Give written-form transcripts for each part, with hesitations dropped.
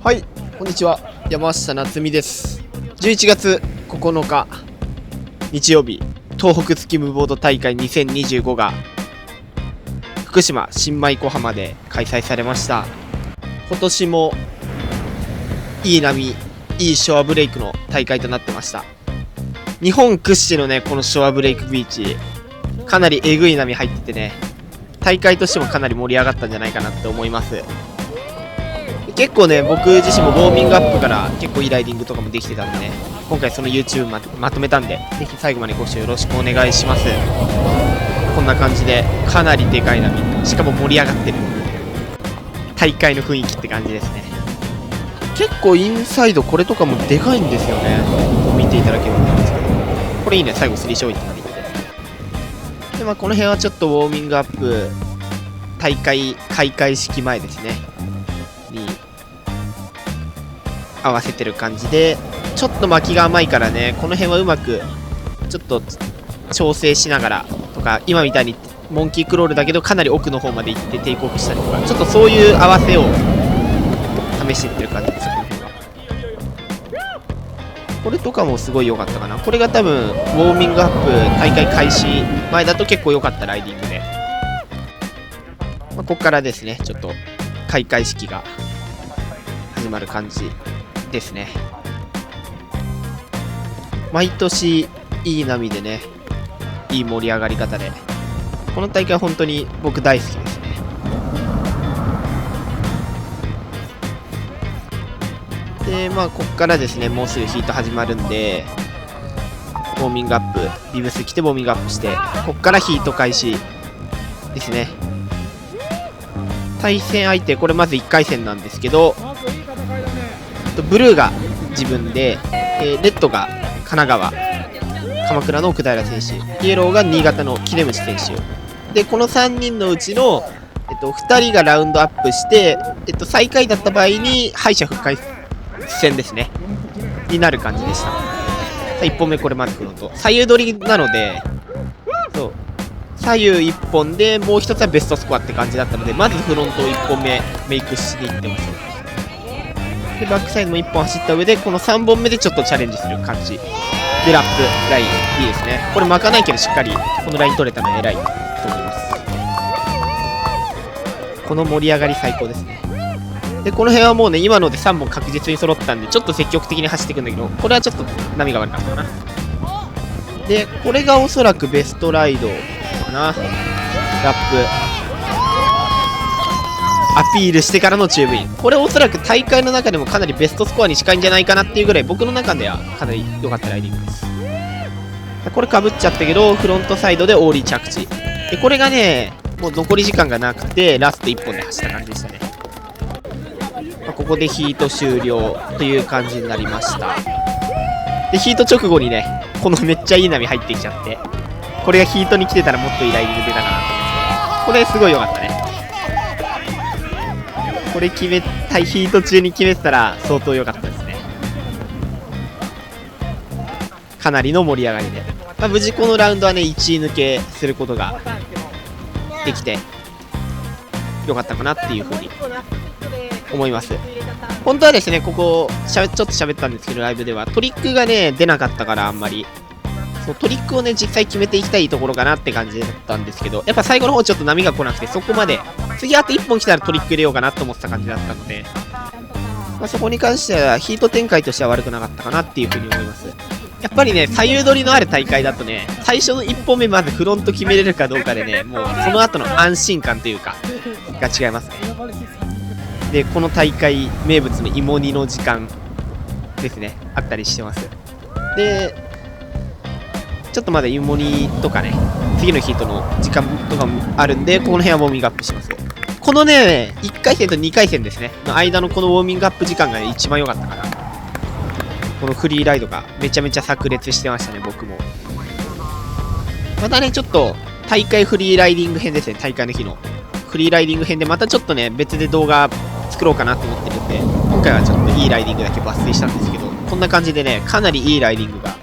はい、こんにちは。山下夏実です。11月9日日曜日、東北スキムボード大会2025が福島新米小浜で開催されました。今年もいい波、いいショアブレイクの大会となってました。日本屈指のね、このショアブレイクビーチ、かなりえぐい波入っててね、大会としてもかなり盛り上がったんじゃないかなって思います。結構ね、僕自身もウォーミングアップから結構いいライディングとかもできてたんでね、今回その YouTube まとめたんで、ぜひ最後までご視聴よろしくお願いします。こんな感じでかなりでかい波、しかも盛り上がってる大会の雰囲気って感じですね。結構インサイドこれとかもでかいんですよね。見ていただければと思うんですけど、これいいね、最後スリーショーイットまでいって、で、この辺はちょっとウォーミングアップ大会開会式前ですねに合わせてる感じで、ちょっと巻きが甘いからね、この辺はうまくちょっと調整しながらとか、今みたいにモンキークロールだけどかなり奥の方まで行ってテイクオフしたりとか、ちょっとそういう合わせを試していってる感じですよ。これとかもすごい良かったかな。これが多分ウォーミングアップ大会開始前だと結構良かったライディングで、ここからですね、ちょっと開会式が始まる感じですね。毎年いい波でね、いい盛り上がり方で、この大会本当に僕大好きですね。で、ここからですね、もうすぐヒート始まるんで、ウォーミングアップ、ビブス着てウォーミングアップして、ここからヒート開始ですね。対戦相手、これまず1回戦なんですけど、ブルーが自分で、レッドが神奈川、鎌倉の奥平選手、イエローが新潟の木出口選手で、この3人のうちの、2人がラウンドアップして、最下位だった場合に敗者復活戦ですねになる感じでした。1本目これまずフロント左右取りなので、そう左右1本でもう1つはベストスコアって感じだったので、まずフロントを1本目メイクしに行ってます。でバックサイドも1本走った上で、この3本目でちょっとチャレンジする感じで、ラップラインいいですね。これ巻かないけどしっかりこのライン取れたの偉いと思います。この盛り上がり最高ですね。でこの辺はもうね、今ので3本確実に揃ったんで、ちょっと積極的に走っていくんだけど、これはちょっと波が悪かったかな。でこれがおそらくベストライドかな。ラップアピールしてからのチューブイン、これおそらく大会の中でもかなりベストスコアに近いんじゃないかなっていうぐらい、僕の中ではかなり良かったライディングです。これかぶっちゃったけど、フロントサイドでオーリー着地で、これがね、もう残り時間がなくてラスト1本で走った感じでしたね。ここでヒート終了という感じになりました。でヒート直後にね、このめっちゃいい波入ってきちゃって、これがヒートに来てたらもっといいライディング出たかなと思うんですけど、これすごい良かったね。これ決めたい、ヒート中に決めてたら相当良かったですね。かなりの盛り上がりで、無事このラウンドはね、1位抜けすることができて良かったかなっていうふうに思います。本当はですね、ここちょっと喋ったんですけど、ライブではトリックがね出なかったから、あんまりそうトリックをね実際決めていきたいところかなって感じだったんですけど、やっぱ最後の方ちょっと波が来なくて、そこまで次あと1本来たらトリック入れようかなと思ってた感じだったので、そこに関してはヒート展開としては悪くなかったかなっていうふうに思います。やっぱりね、左右取りのある大会だとね、最初の1本目まずフロント決めれるかどうかでね、もうその後の安心感というかが違いますね。でこの大会名物の芋煮の時間ですね、あったりしてます。でちょっとまだ芋煮とかね、次のヒートの時間とかもあるんで、この辺はウォーミングアップします。このね、1回戦と2回戦ですねの間のこのウォーミングアップ時間が、ね、一番良かったかな。このフリーライドがめちゃめちゃ炸裂してましたね、僕も。またね、ちょっと大会フリーライディング編ですね、大会の日のフリーライディング編でまたちょっとね、別で動画作ろうかなと思ってるんで、今回はちょっといいライディングだけ抜粋したんですけど、こんな感じでね、かなりいいライディングが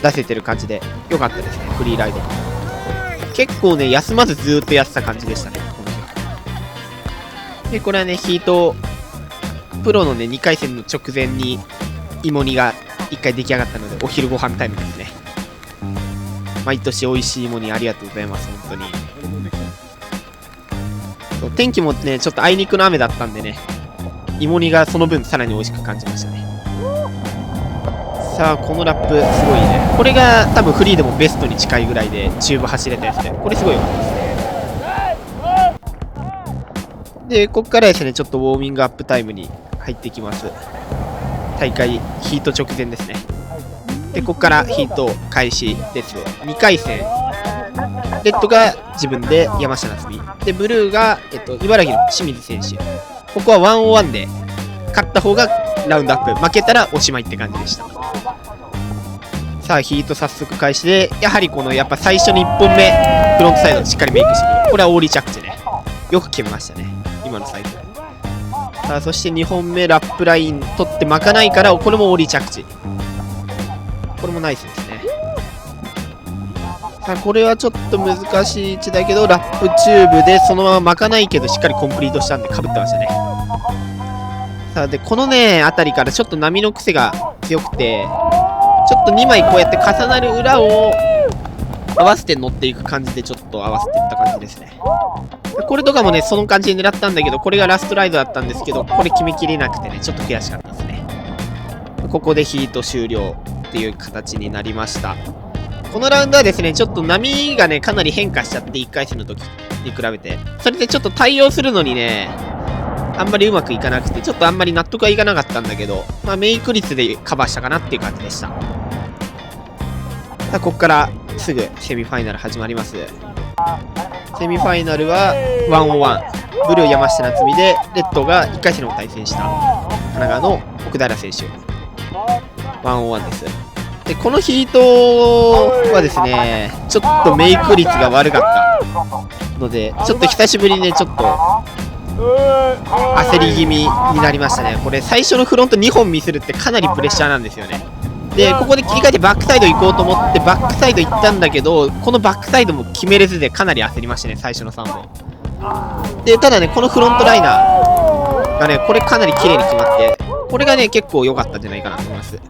出せてる感じで良かったですね、フリーライド。結構ね、休まずずーっとやってた感じでしたね、この日は。で、これはね、ヒートプロのね、2回戦の直前に芋煮が1回出来上がったので、お昼ご飯タイムですね。毎年美味しい芋煮ありがとうございます、本当に。そう、天気もね、ちょっとあいにくの雨だったんでね、芋煮がその分さらに美味しく感じましたね。さあ、このラップ、すごいね。これが多分フリーでもベストに近いぐらいで、チューブ走れたやつで、これすごい良かったですね。で、ここからですね、ちょっとウォーミングアップタイムに入っていきます。大会、ヒート直前ですね。で、ここからヒート開始です。2回戦。レッドが自分で山下夏実。で、ブルーが、茨城の清水選手。ここは1-on-1で、勝った方がラウンドアップ。負けたらおしまいって感じでした。さあ、ヒート早速開始で、やはりこの、やっぱ最初に1本目、フロントサイドしっかりメイクしてくる。これはオーリー着地ね。よく決めましたね。今のサイズ。さあ、そして2本目、ラップライン取って巻かないから、これもオーリー着地。これもナイスですね。さあ、これはちょっと難しい位置だけど、ラップチューブでそのまま巻かないけど、しっかりコンプリートしたんで、かぶってましたね。さあ、で、このね、あたりからちょっと波の癖が強くて、ちょっと2枚こうやって重なる裏を合わせて乗っていく感じで、ちょっと合わせていった感じですね。これとかもね、その感じで狙ったんだけど、これがラストライドだったんですけど、これ決めきれなくてね、ちょっと悔しかったですね。ここでヒート終了っていう形になりました。このラウンドはですね、ちょっと波がね、かなり変化しちゃって、1回戦の時に比べて。それでちょっと対応するのにね、あんまりうまくいかなくて、ちょっとあんまり納得はいかなかったんだけど、まあ、メイク率でカバーしたかなっていう感じでした。さあ、ここからすぐセミファイナル始まります。セミファイナルは 1-on-1。ブルー山下夏実で、レッドが1回戦の対戦した神奈川の奥平選手。1-on-1 です。で、このヒートはですね、ちょっとメイク率が悪かったので、ちょっと久しぶりにね、ちょっと焦り気味になりましたね。これ最初のフロント2本ミスるってかなりプレッシャーなんですよね。で、ここで切り替えてバックサイド行こうと思ってバックサイド行ったんだけど、このバックサイドも決めれずでかなり焦りましたね、最初の3本。で、ただね、このフロントライナーがね、これかなり綺麗に決まって、これがね、結構良かったんじゃないかなと思います。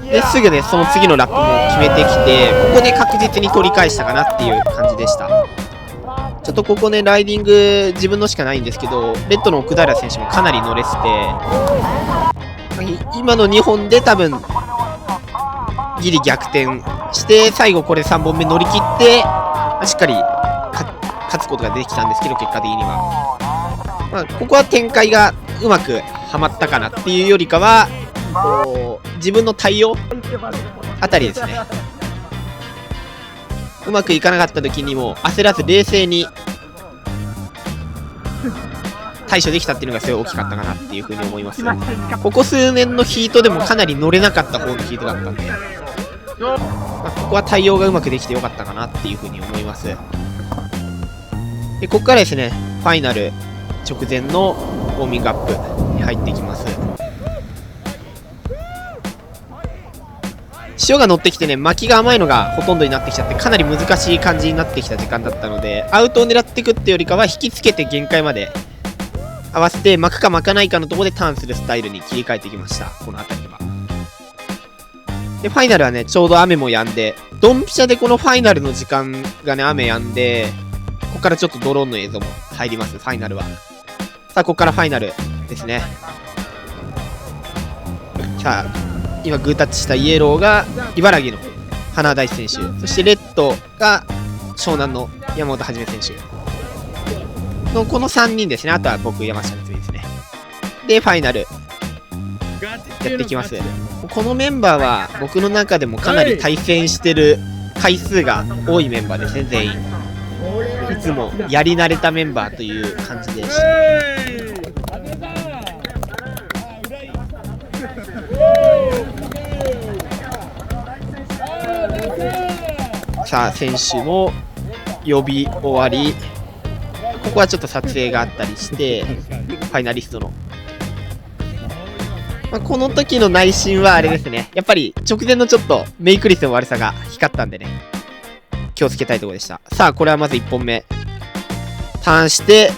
で、すぐね、その次のラップも決めてきて、ここで確実に取り返したかなっていう感じでした。ちょっとここね、ライディング自分のしかないんですけど、レッドの奥平選手もかなり乗れてて、今の2本で多分、ギリ逆転して、最後これ3本目乗り切って、しっかり勝つことができたんですけど、結果的には。まあ、ここは展開がうまくはまったかなっていうよりかは、自分の対応あたりですね。うまくいかなかった時にも焦らず冷静に対処できたっていうのがすごい大きかったかなっていうふうに思います。ここ数年のヒートでもかなり乗れなかった方のヒートだったんで、まあ、ここは対応がうまくできてよかったかなっていうふうに思います。で、ここからですね、ファイナル直前のウォーミングアップに入っていきます。潮が乗ってきてね、巻きが甘いのがほとんどになってきちゃって、かなり難しい感じになってきた時間だったので、アウトを狙っていくってよりかは引きつけて限界まで合わせて巻くか巻かないかのところでターンするスタイルに切り替えてきました、この辺りは。で、ファイナルはね、ちょうど雨も止んで、ドンピシャでこのファイナルの時間がね、雨止んで、ここからちょっとドローンの映像も入ります、ファイナルは。さあ、ここからファイナルですね。さあ、今グータッチしたイエローが茨城の花大選手、そしてレッドが湘南の山本はじめ選手のこの3人ですね。あとは僕、山下夏実ですね。で、ファイナルやっていきます。このメンバーは僕の中でもかなり対戦してる回数が多いメンバーですね、全員。いつもやり慣れたメンバーという感じでした。さあ、選手も呼び終わり、ここはちょっと撮影があったりして、ファイナリストの。まあ、この時の内心はあれですね。やっぱり直前のちょっとメイク率の悪さが光ったんでね。気をつけたいところでした。さあ、これはまず1本目。ターンして、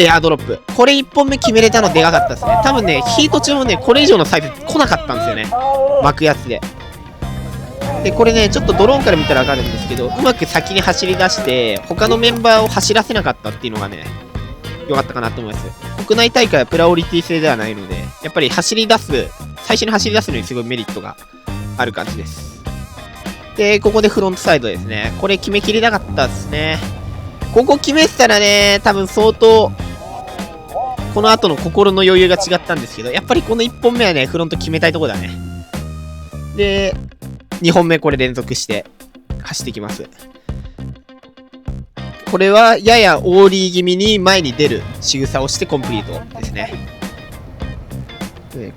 エアードロップ。これ1本目決めれたのでかかったですね。多分ね、ヒート中もね、これ以上のサイズ来なかったんですよね。巻くやつで。で、これね、ちょっとドローンから見たらわかるんですけど、うまく先に走り出して、他のメンバーを走らせなかったっていうのがね、良かったかなと思います。国内大会はプラオリティ制ではないので、やっぱり走り出す、最初に走り出すのにすごいメリットがある感じです。で、ここでフロントサイドですね。これ決めきれなかったですね。ここ決めてたらね、多分相当、この後の心の余裕が違ったんですけど、やっぱりこの1本目はね、フロント決めたいところだね。で、2本目これ連続して走ってきます。これはややオーリー気味に前に出る仕草をしてコンプリートですね。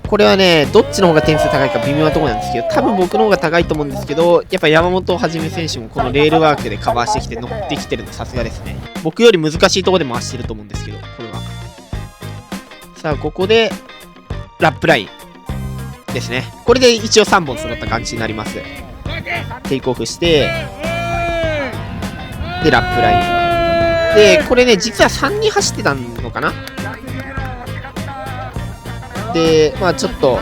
これはね、どっちの方が点数高いか微妙なところなんですけど、多分僕の方が高いと思うんですけど、やっぱ山本はじめ選手もこのレールワークでカバーしてきて乗ってきてるのさすがですね。僕より難しいところで回してると思うんですけど、これは。さあ、ここでラップラインですね。これで一応3本揃った感じになります。テイクオフして、で、ラップライン。で、これね、実は3人走ってたのかな。で、まあちょっと、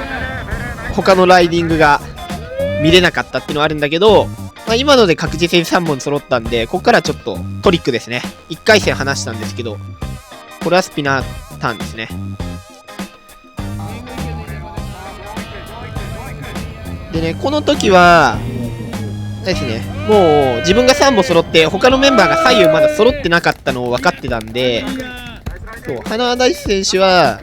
他のライディングが見れなかったっていうのはあるんだけど、まあ、今ので確実に3本揃ったんで、ここからちょっとトリックですね。1回戦離したんですけど、これはスピナーターンですね。でね、この時は、ですね、もう自分が3本揃って、他のメンバーが左右まだ揃ってなかったのを分かってたんで、そう、花大選手は、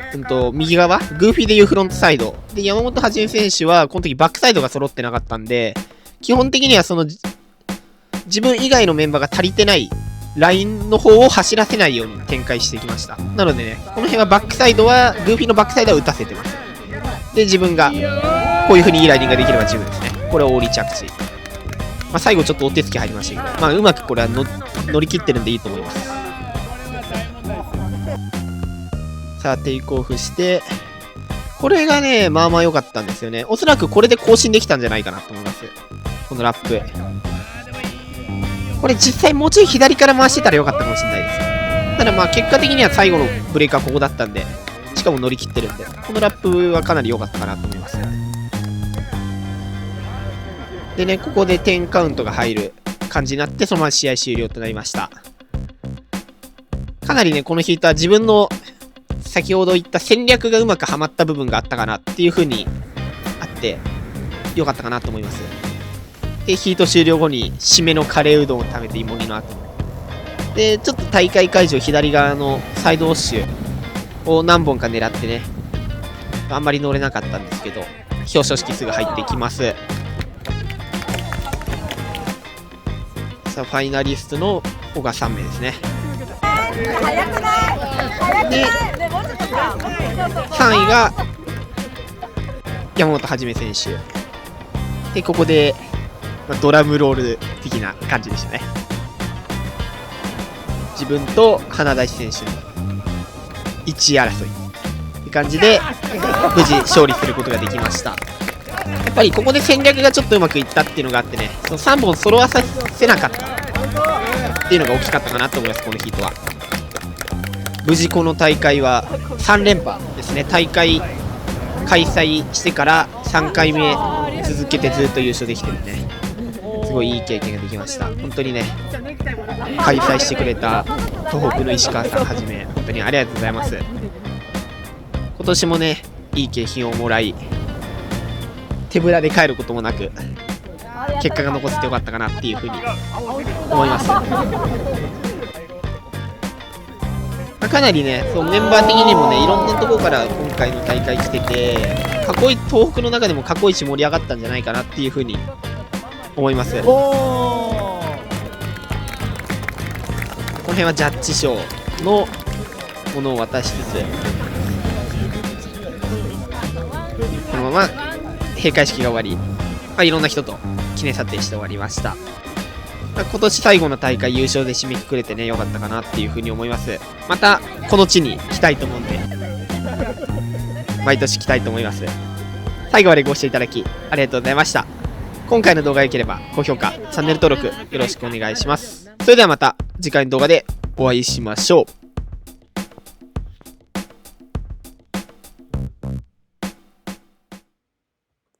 右側、グーフィーでいうフロントサイド。で、山本はじめ選手は、この時バックサイドが揃ってなかったんで、基本的にはその、自分以外のメンバーが足りてないラインの方を走らせないように展開してきました。なのでね、この辺はバックサイドは、グーフィーのバックサイドは打たせてます。で、自分が、こういう風にいいライディングができれば十分ですね。これはオーリー着地。まあ、最後ちょっとお手つき入りましたけど、まあ、うまくこれは乗り切ってるんでいいと思います。さあ、テイクオフして、これがね、まあまあ良かったんですよね。おそらくこれで更新できたんじゃないかなと思います。このラップ。これ実際もうちょい左から回してたら良かったかもしれないです。ただまあ結果的には最後のブレーカーここだったんで、しかも乗り切ってるんで、このラップはかなり良かったかなと思います。でね、ここで10カウントが入る感じになって、そのまま試合終了となりました。かなりね、このヒートは自分の先ほど言った戦略がうまくはまった部分があったかなっていう風にあって良かったかなと思います。で、ヒート終了後に締めのカレーうどんを食べて芋煮の後で、ちょっと大会会場左側のサイドウォッシュを何本か狙ってね、あんまり乗れなかったんですけど、表彰式すぐ入ってきます。さあ、ファイナリストの小賀3名ですね。で、3位が山本はじめ選手で、ここで、ドラムロール的な感じでしたね。自分と花大選手の1位争いって感じで無事勝利することができました。やっぱりここで戦略がちょっとうまくいったっていうのがあってね、その3本揃わさせなかったっていうのが大きかったかなと思います。このヒートは無事この大会は3連覇ですね。大会開催してから3回目続けてずっと優勝できてるんで、すごいいい経験ができました。本当にね、開催してくれた東北の石川さんはじめ本当にありがとうございます。今年もね、いい景品をもらい、手ぶらで帰ることもなく結果が残せてよかったかなっていうふうに思います。かなりね、そうメンバー的にもね、いろんなところから今回の大会来てて、東北の中でも過去一盛り上がったんじゃないかなっていうふうに思います。この辺はジャッジ賞のものを渡しつつ、このまま閉会式が終わり、いろんな人と記念撮影して終わりました。今年最後の大会優勝で締めくくれてね、良かったかなっていうふうに思います。またこの地に来たいと思うんで、毎年来たいと思います。最後までご視聴いただきありがとうございました。今回の動画が良ければ高評価、チャンネル登録よろしくお願いします。それではまた次回の動画でお会いしましょう。